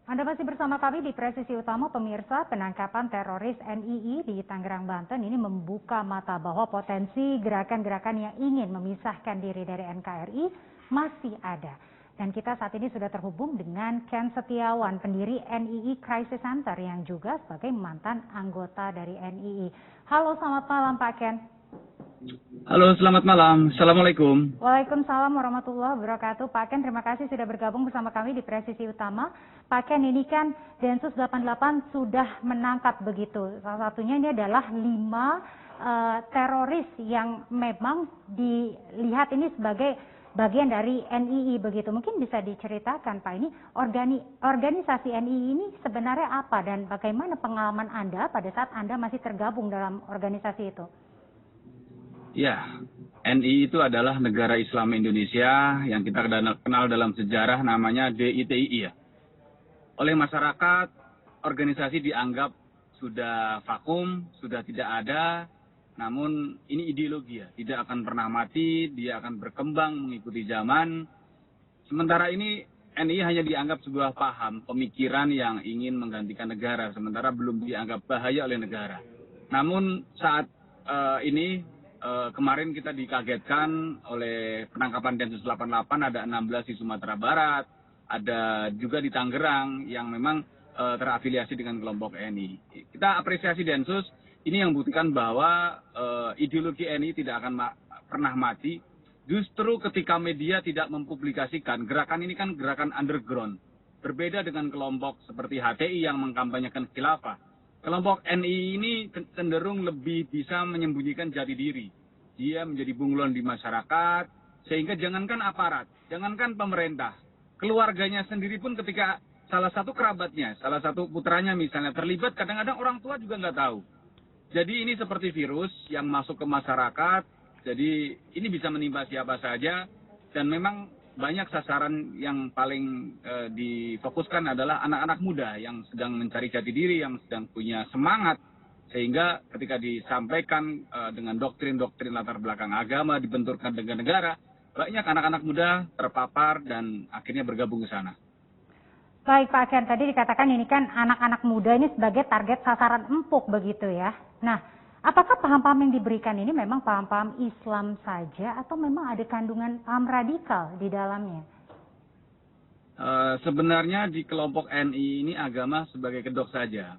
Anda masih bersama kami di Presisi Utama. Pemirsa, penangkapan teroris NII di Tangerang, Banten ini membuka mata bahwa potensi gerakan-gerakan yang ingin memisahkan diri dari NKRI masih ada. Dan kita saat ini sudah terhubung dengan Ken Setiawan, pendiri NII Crisis Center yang juga sebagai mantan anggota dari NII. Halo, selamat malam Pak Ken. Halo, selamat malam. Assalamualaikum. Waalaikumsalam warahmatullahi wabarakatuh. Pak Ken, terima kasih sudah bergabung bersama kami di Presisi Utama. Pak Ken, ini kan Densus 88 sudah menangkap begitu. Salah satunya ini adalah 5 teroris yang memang dilihat ini sebagai bagian dari NII begitu. Mungkin bisa diceritakan Pak, ini organisasi NII ini sebenarnya apa dan bagaimana pengalaman Anda pada saat Anda masih tergabung dalam organisasi itu? Ya, NII itu adalah Negara Islam Indonesia yang kita kenal dalam sejarah namanya DITII ya. Oleh masyarakat, organisasi dianggap sudah vakum, sudah tidak ada, namun ini ideologi ya, tidak akan pernah mati, dia akan berkembang mengikuti zaman. Sementara ini NII hanya dianggap sebuah paham, pemikiran yang ingin menggantikan negara, sementara belum dianggap bahaya oleh negara. Namun saat ini kemarin kita dikagetkan oleh penangkapan Densus 88, ada 16 di Sumatera Barat, ada juga di Tangerang yang memang terafiliasi dengan kelompok NII. Kita apresiasi Densus, ini yang buktikan bahwa ideologi NII tidak akan pernah mati. Justru ketika media tidak mempublikasikan, gerakan ini kan gerakan underground. Berbeda dengan kelompok seperti HTI yang mengkampanyekan khilafah. Kelompok NII ini cenderung lebih bisa menyembunyikan jati diri. Dia menjadi bunglon di masyarakat, sehingga jangankan aparat, jangankan pemerintah, keluarganya sendiri pun ketika salah satu kerabatnya, salah satu putranya misalnya terlibat, kadang-kadang orang tua juga nggak tahu. Jadi ini seperti virus yang masuk ke masyarakat, jadi ini bisa menimpa siapa saja, dan memang banyak sasaran yang paling difokuskan adalah anak-anak muda yang sedang mencari jati diri, yang sedang punya semangat, sehingga ketika disampaikan dengan doktrin-doktrin latar belakang agama, dibenturkan dengan negara, banyak anak-anak muda terpapar dan akhirnya bergabung ke sana. Baik Pak Ken, tadi dikatakan ini kan anak-anak muda ini sebagai target sasaran empuk begitu ya. Nah, apakah paham-paham yang diberikan ini memang paham-paham Islam saja atau memang ada kandungan paham radikal di dalamnya? Sebenarnya di kelompok NII ini agama sebagai kedok saja.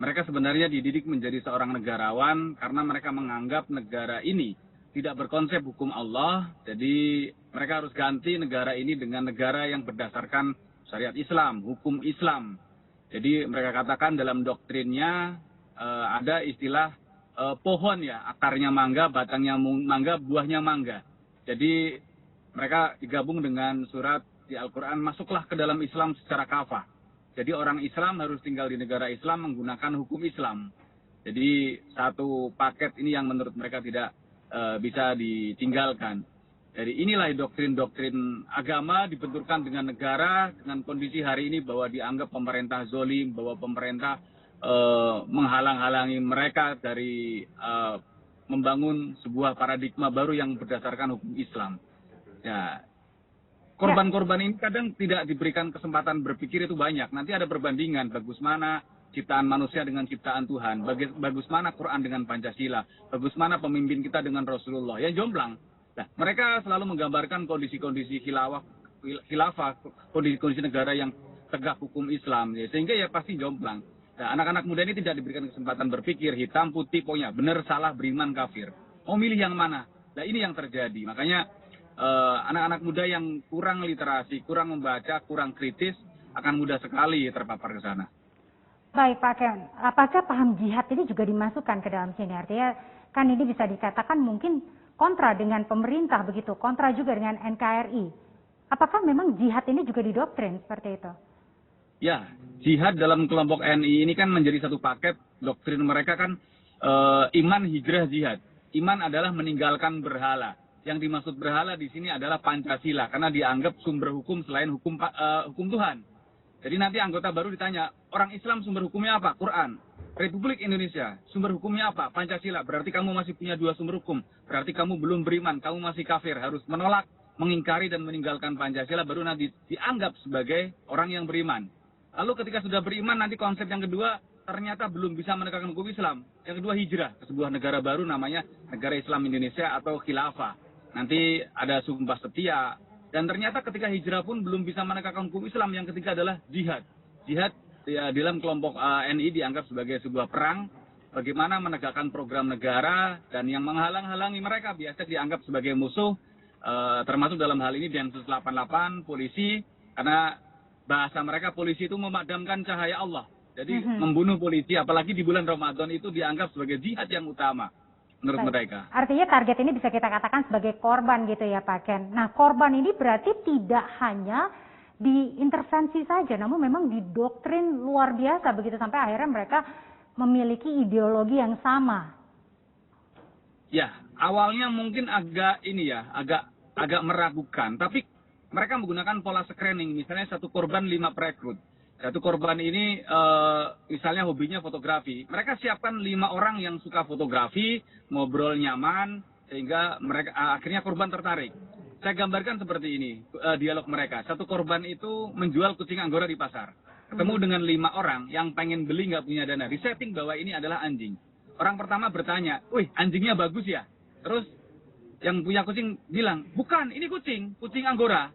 Mereka sebenarnya dididik menjadi seorang negarawan karena mereka menganggap negara ini tidak berkonsep hukum Allah. Jadi mereka harus ganti negara ini dengan negara yang berdasarkan syariat Islam, hukum Islam. Jadi mereka katakan dalam doktrinnya ada istilah pohon ya, akarnya mangga, batangnya mangga, buahnya mangga. Jadi mereka digabung dengan surat di Al-Quran, masuklah ke dalam Islam secara kafah. Jadi orang Islam harus tinggal di negara Islam menggunakan hukum Islam. Jadi satu paket ini yang menurut mereka tidak bisa ditinggalkan. Jadi inilah doktrin-doktrin agama dibenturkan dengan negara, dengan kondisi hari ini bahwa dianggap pemerintah zolim, bahwa pemerintah menghalang-halangi mereka dari membangun sebuah paradigma baru yang berdasarkan hukum Islam. Ya, korban-korban ini kadang tidak diberikan kesempatan berpikir itu banyak. Nanti ada perbandingan, bagus mana ciptaan manusia dengan ciptaan Tuhan, bagus mana Quran dengan Pancasila, bagus mana pemimpin kita dengan Rasulullah. Ya jomplang. Nah, mereka selalu menggambarkan kondisi-kondisi khilafah, kondisi-kondisi negara yang tegak hukum Islam. Ya, sehingga ya pasti jomplang. Nah, anak-anak muda ini tidak diberikan kesempatan berpikir, hitam, putih, pokoknya benar, salah, beriman, kafir. Mau milih yang mana? Nah, ini yang terjadi. Makanya anak-anak muda yang kurang literasi, kurang membaca, kurang kritis, akan mudah sekali terpapar ke sana. Baik Pak Ken, apakah paham jihad ini juga dimasukkan ke dalam sini? Artinya kan ini bisa dikatakan mungkin kontra dengan pemerintah begitu, kontra juga dengan NKRI. Apakah memang jihad ini juga didoktrin seperti itu? Ya, jihad dalam kelompok NII ini kan menjadi satu paket. Doktrin mereka kan iman, hijrah, jihad. Iman adalah meninggalkan berhala. Yang dimaksud berhala di sini adalah Pancasila, karena dianggap sumber hukum selain hukum Tuhan. Jadi nanti anggota baru ditanya, orang Islam sumber hukumnya apa? Quran. Republik Indonesia, sumber hukumnya apa? Pancasila. Berarti kamu masih punya 2 sumber hukum. Berarti kamu belum beriman, kamu masih kafir. Harus menolak, mengingkari dan meninggalkan Pancasila, baru nanti dianggap sebagai orang yang beriman. Lalu ketika sudah beriman, nanti konsep yang kedua ternyata belum bisa menegakkan hukum Islam. Yang kedua hijrah ke sebuah negara baru namanya Negara Islam Indonesia atau Khilafah. Nanti ada sumpah setia. Dan ternyata ketika hijrah pun belum bisa menegakkan hukum Islam. Yang ketiga adalah jihad. Jihad ya, dalam kelompok NI dianggap sebagai sebuah perang. Bagaimana menegakkan program negara dan yang menghalang-halangi mereka biasa dianggap sebagai musuh. Termasuk dalam hal ini Densus 88, polisi. Karena bahasa mereka polisi itu memadamkan cahaya Allah. Jadi membunuh polisi apalagi di bulan Ramadan itu dianggap sebagai jihad yang utama. Menurut mereka. Artinya target ini bisa kita katakan sebagai korban gitu ya Pak Ken. Nah korban ini berarti tidak hanya diintervensi saja, namun memang didoktrin luar biasa begitu sampai akhirnya mereka memiliki ideologi yang sama. Ya, awalnya mungkin agak meragukan, tapi mereka menggunakan pola screening, misalnya satu korban 5 perekrut. Satu korban ini misalnya hobinya fotografi. Mereka siapkan 5 orang yang suka fotografi, ngobrol nyaman, sehingga mereka akhirnya korban tertarik. Saya gambarkan seperti ini dialog mereka. Satu korban itu menjual kucing Anggora di pasar. Ketemu dengan 5 orang yang pengen beli nggak punya dana. Disetting bahwa ini adalah anjing. Orang pertama bertanya, wih anjingnya bagus ya? Terus yang punya kucing bilang, bukan ini kucing Anggora.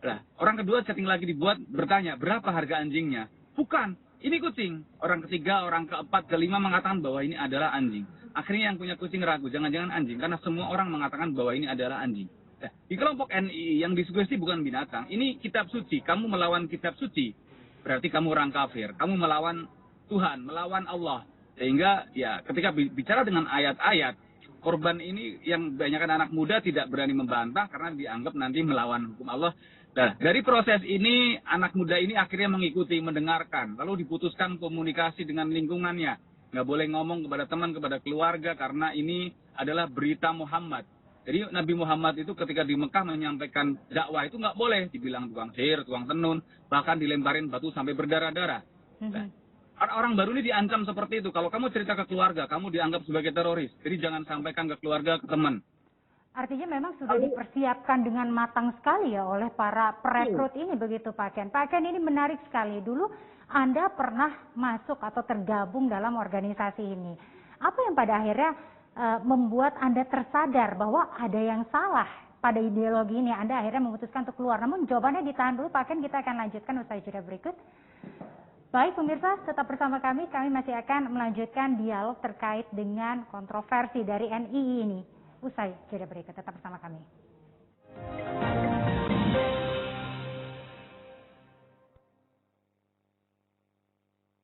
Nah, orang kedua setting lagi dibuat bertanya, berapa harga anjingnya? Bukan, ini kucing. Orang ketiga, orang keempat, kelima mengatakan bahwa ini adalah anjing. Akhirnya yang punya kucing ragu, jangan-jangan anjing. Karena semua orang mengatakan bahwa ini adalah anjing. Nah, di kelompok NI yang disugesti bukan binatang. Ini kitab suci, kamu melawan kitab suci. Berarti kamu orang kafir. Kamu melawan Tuhan, melawan Allah. Sehingga ya ketika bicara dengan ayat-ayat, korban ini yang banyakkan anak muda tidak berani membantah karena dianggap nanti melawan hukum Allah. Nah, dari proses ini, anak muda ini akhirnya mengikuti, mendengarkan. Lalu diputuskan komunikasi dengan lingkungannya. Nggak boleh ngomong kepada teman, kepada keluarga, karena ini adalah berita Muhammad. Jadi Nabi Muhammad itu ketika di Mekah menyampaikan dakwah itu nggak boleh. Dibilang tukang sihir, tukang tenun, bahkan dilemparin batu sampai berdarah-darah. Nah, orang baru ini diancam seperti itu. Kalau kamu cerita ke keluarga, kamu dianggap sebagai teroris. Jadi jangan sampaikan ke keluarga, ke teman. Artinya memang sudah dipersiapkan dengan matang sekali ya oleh para perekrut ini begitu Pak Ken. Pak Ken ini menarik sekali. Dulu Anda pernah masuk atau tergabung dalam organisasi ini. Apa yang pada akhirnya membuat Anda tersadar bahwa ada yang salah pada ideologi ini? Anda akhirnya memutuskan untuk keluar. Namun jawabannya ditahan dulu Pak Ken, kita akan lanjutkan usai jeda berikut. Baik pemirsa, tetap bersama kami masih akan melanjutkan dialog terkait dengan kontroversi dari NII ini. Usai jeda berikut, tetap bersama kami.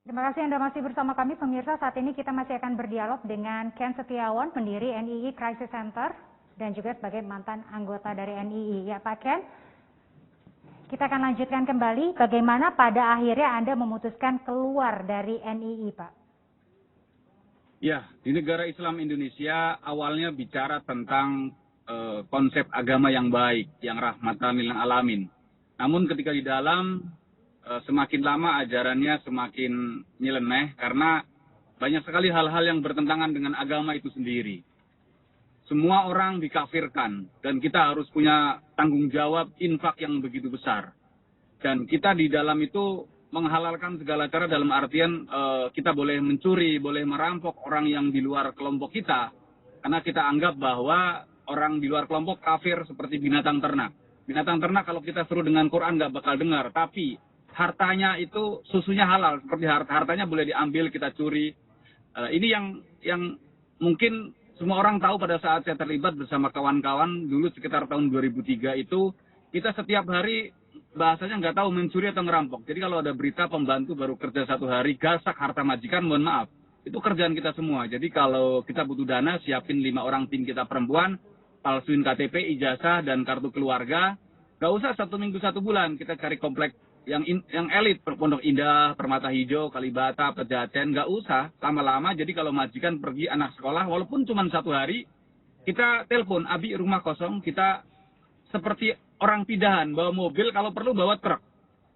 Terima kasih Anda masih bersama kami pemirsa. Saat ini kita masih akan berdialog dengan Ken Setiawan, pendiri NII Crisis Center dan juga sebagai mantan anggota dari NII. Ya Pak Ken, kita akan lanjutkan kembali bagaimana pada akhirnya Anda memutuskan keluar dari NII Pak. Ya, di negara Islam Indonesia awalnya bicara tentang konsep agama yang baik, yang rahmatan lil alamin. Namun ketika di dalam semakin lama ajarannya semakin nyeleneh karena banyak sekali hal-hal yang bertentangan dengan agama itu sendiri. Semua orang dikafirkan dan kita harus punya tanggung jawab infak yang begitu besar. Dan kita di dalam itu menghalalkan segala cara dalam artian kita boleh mencuri, boleh merampok orang yang di luar kelompok kita. Karena kita anggap bahwa orang di luar kelompok kafir seperti binatang ternak. Binatang ternak kalau kita suruh dengan Quran nggak bakal dengar. Tapi hartanya itu susunya halal. Seperti hartanya boleh diambil, kita curi. Ini yang mungkin semua orang tahu pada saat saya terlibat bersama kawan-kawan. Dulu sekitar tahun 2003 itu kita setiap hari bahasanya nggak tahu mencuri atau ngerampok. Jadi kalau ada berita pembantu baru kerja 1 hari, gasak harta majikan, mohon maaf. Itu kerjaan kita semua. Jadi kalau kita butuh dana, siapin 5 orang tim kita perempuan, palsuin KTP, ijazah, dan kartu keluarga. Nggak usah 1 minggu 1 bulan, kita cari komplek yang elit, Pondok Indah, Permata Hijau, Kalibata, Pejaten, nggak usah lama-lama. Jadi kalau majikan pergi anak sekolah, walaupun cuma 1 hari, kita telepon, Abi rumah kosong, kita seperti orang pindahan, bawa mobil, kalau perlu bawa truk.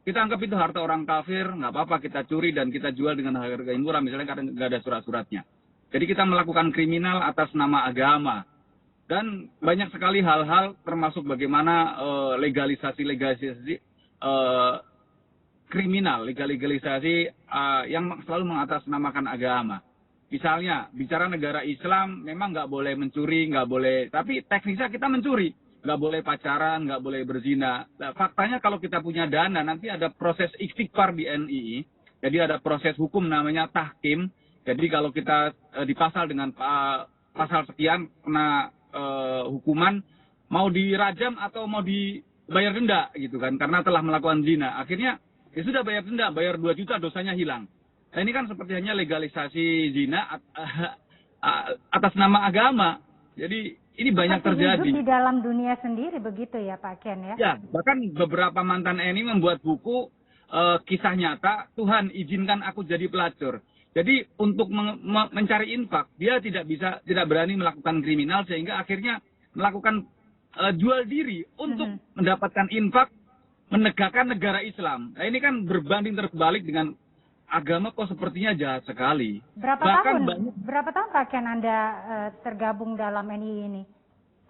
Kita anggap itu harta orang kafir, nggak apa-apa kita curi dan kita jual dengan harga yang murah, misalnya karena nggak ada surat-suratnya. Jadi kita melakukan kriminal atas nama agama. Dan banyak sekali hal-hal termasuk bagaimana legalisasi kriminal, legalisasi yang selalu mengatasnamakan agama. Misalnya, bicara negara Islam memang nggak boleh mencuri, nggak boleh, tapi teknisnya kita mencuri. Nggak boleh pacaran, nggak boleh berzina. Nah, faktanya kalau kita punya dana, nanti ada proses istighfar di NII. Jadi ada proses hukum namanya tahkim. Jadi kalau kita dipasal dengan pasal sekian, kena hukuman, mau dirajam atau mau dibayar denda gitu kan, karena telah melakukan zina. Akhirnya ya sudah bayar denda, bayar 2 juta, dosanya hilang. Nah ini kan seperti hanya legalisasi zina atas nama agama. Jadi ini banyak terjadi. Hidup di dalam dunia sendiri begitu ya Pak Ken ya? Ya, bahkan beberapa mantan NI membuat buku kisah nyata, Tuhan izinkan aku jadi pelacur. Jadi untuk mencari infak, dia tidak berani melakukan kriminal sehingga akhirnya melakukan jual diri untuk mendapatkan infak, menegakkan negara Islam. Nah ini kan berbanding terbalik dengan agama kok sepertinya jahat sekali. Berapa tahun Pak Ken Anda tergabung dalam NII ini?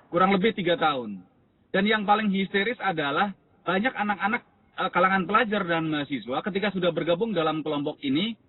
Kurang lebih 3 tahun. Dan yang paling histeris adalah banyak anak-anak kalangan pelajar dan mahasiswa ketika sudah bergabung dalam kelompok ini,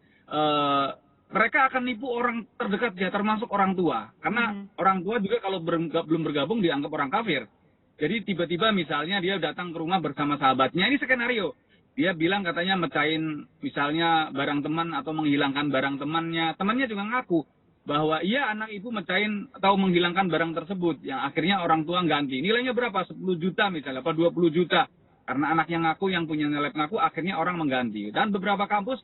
mereka akan nipu orang terdekat dia, termasuk orang tua. Karena orang tua juga kalau belum bergabung dianggap orang kafir. Jadi tiba-tiba misalnya dia datang ke rumah bersama sahabatnya, ini skenario. Dia bilang katanya mecahin misalnya barang teman atau menghilangkan barang temannya. Temannya juga ngaku bahwa iya anak ibu mecahin atau menghilangkan barang tersebut. Yang akhirnya orang tua ganti. Nilainya berapa? 10 juta misalnya, apa 20 juta. Karena anak yang ngaku, yang punya nilai ngaku, akhirnya orang mengganti. Dan beberapa kampus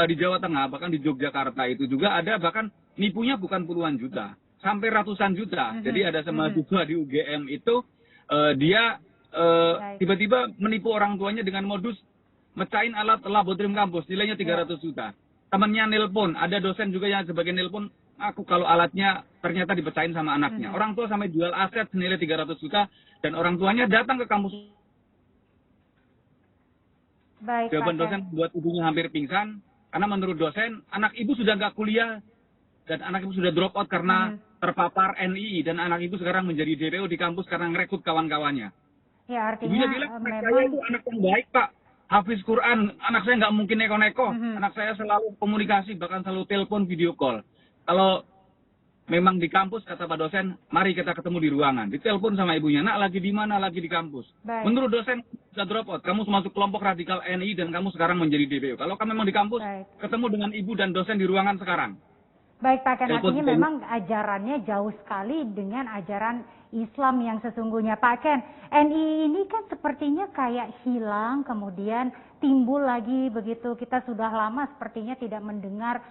di Jawa Tengah, bahkan di Yogyakarta itu juga ada, bahkan nipunya bukan puluhan juta, sampai ratusan juta. Jadi ada mahasiswa di UGM itu, dia tiba-tiba menipu orang tuanya dengan modus mecahin alat laboratorium kampus, nilainya 300 juta. Temannya nelpon, ada dosen juga yang sebagai nelpon, aku kalau alatnya ternyata dipecahin sama anaknya. Orang tua sampai jual aset senilai 300 juta, dan orang tuanya datang ke kampus. Baik, jawaban dosen buat ibunya hampir pingsan, karena menurut dosen, anak ibu sudah nggak kuliah, dan anak ibu sudah drop out karena terpapar NII, dan anak ibu sekarang menjadi DPO di kampus karena ngerekrut kawan-kawannya. Ya, artinya ibunya bilang, anak saya itu anak yang baik, Pak. Hafiz Quran, anak saya nggak mungkin neko-neko. Anak saya selalu komunikasi, bahkan selalu telepon, video call. Kalau memang di kampus, kata Pak dosen, mari kita ketemu di ruangan. Ditelepon sama ibunya, nak lagi di mana? Lagi di kampus. Baik. Menurut dosen, sudah drop out. Kamu masuk kelompok radikal NI dan kamu sekarang menjadi DPO. Kalau kamu memang di kampus, ketemu dengan ibu dan dosen di ruangan sekarang. Baik Pak Ken, artinya memang ajarannya jauh sekali dengan ajaran Islam yang sesungguhnya. Pak Ken, NII ini kan sepertinya kayak hilang, kemudian timbul lagi begitu. Kita sudah lama sepertinya tidak mendengar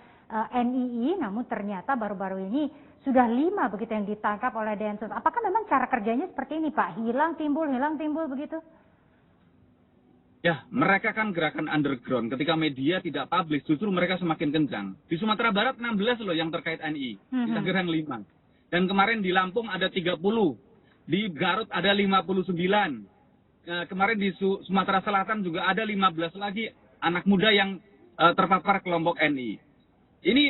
NII, namun ternyata baru-baru ini sudah 5 begitu yang ditangkap oleh Densus. Apakah memang cara kerjanya seperti ini Pak? Hilang, timbul begitu? Ya, mereka kan gerakan underground. Ketika media tidak publish, justru mereka semakin kencang. Di Sumatera Barat 16 loh yang terkait NI. Di Tangerang 5. Dan kemarin di Lampung ada 30. Di Garut ada 59. Kemarin di Sumatera Selatan juga ada 15 lagi anak muda yang terpapar kelompok NI. Ini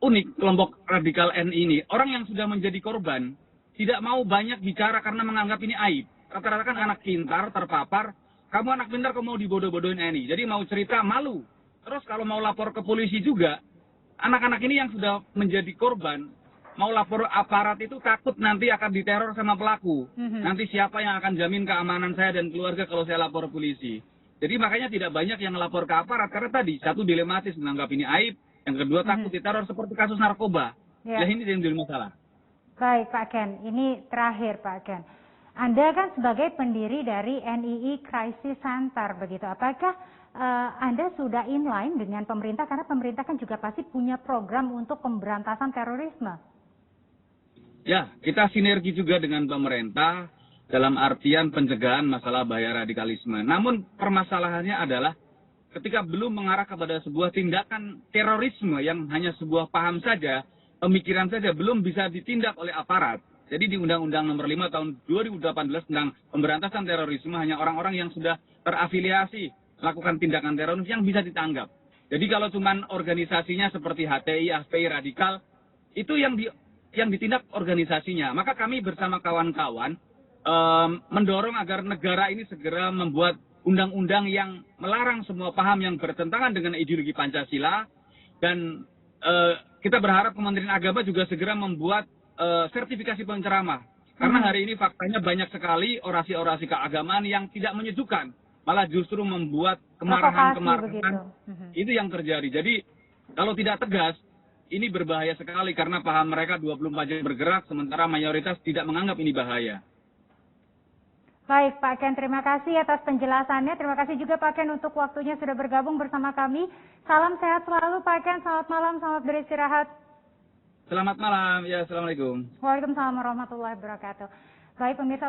unik kelompok radikal NI ini. Orang yang sudah menjadi korban tidak mau banyak bicara karena menganggap ini aib. Rata-rata kan anak pintar, terpapar. Kamu anak pintar, kamu mau dibodoh-bodohin NI. Jadi mau cerita, malu. Terus kalau mau lapor ke polisi juga, anak-anak ini yang sudah menjadi korban, mau lapor aparat itu takut nanti akan diteror sama pelaku. Nanti siapa yang akan jamin keamanan saya dan keluarga kalau saya lapor polisi. Jadi makanya tidak banyak yang lapor ke aparat. Karena tadi, satu dilematis menganggap ini aib. Yang kedua takut diteror seperti kasus narkoba. Ya ini yang jadi masalah. Baik Pak Ken, ini terakhir Pak Ken. Anda kan sebagai pendiri dari NII Crisis Center begitu. Apakah Anda sudah inline dengan pemerintah? Karena pemerintah kan juga pasti punya program untuk pemberantasan terorisme. Ya, kita sinergi juga dengan pemerintah dalam artian pencegahan masalah bahaya radikalisme. Namun permasalahannya adalah ketika belum mengarah kepada sebuah tindakan terorisme yang hanya sebuah paham saja, pemikiran saja, belum bisa ditindak oleh aparat. Jadi di Undang-Undang Nomor 5 Tahun 2018 tentang pemberantasan terorisme hanya orang-orang yang sudah terafiliasi melakukan tindakan teroris yang bisa ditanggap. Jadi kalau cuman organisasinya seperti HTI, FPI, radikal, itu yang ditindak organisasinya. Maka kami bersama kawan-kawan mendorong agar negara ini segera membuat undang-undang yang melarang semua paham yang bertentangan dengan ideologi Pancasila, dan kita berharap Kementerian Agama juga segera membuat sertifikasi penceramah. Karena hari ini faktanya banyak sekali orasi-orasi keagamaan yang tidak menyejukkan, malah justru membuat kemarahan-kemarahan. Itu yang terjadi. Jadi kalau tidak tegas, ini berbahaya sekali karena paham mereka 24 jam bergerak, sementara mayoritas tidak menganggap ini bahaya. Baik, Pak Ken, terima kasih atas penjelasannya. Terima kasih juga Pak Ken untuk waktunya sudah bergabung bersama kami. Salam sehat selalu Pak Ken, selamat malam, selamat beristirahat. Selamat malam, ya, assalamualaikum. Waalaikumsalam warahmatullahi wabarakatuh. Baik pemirsa.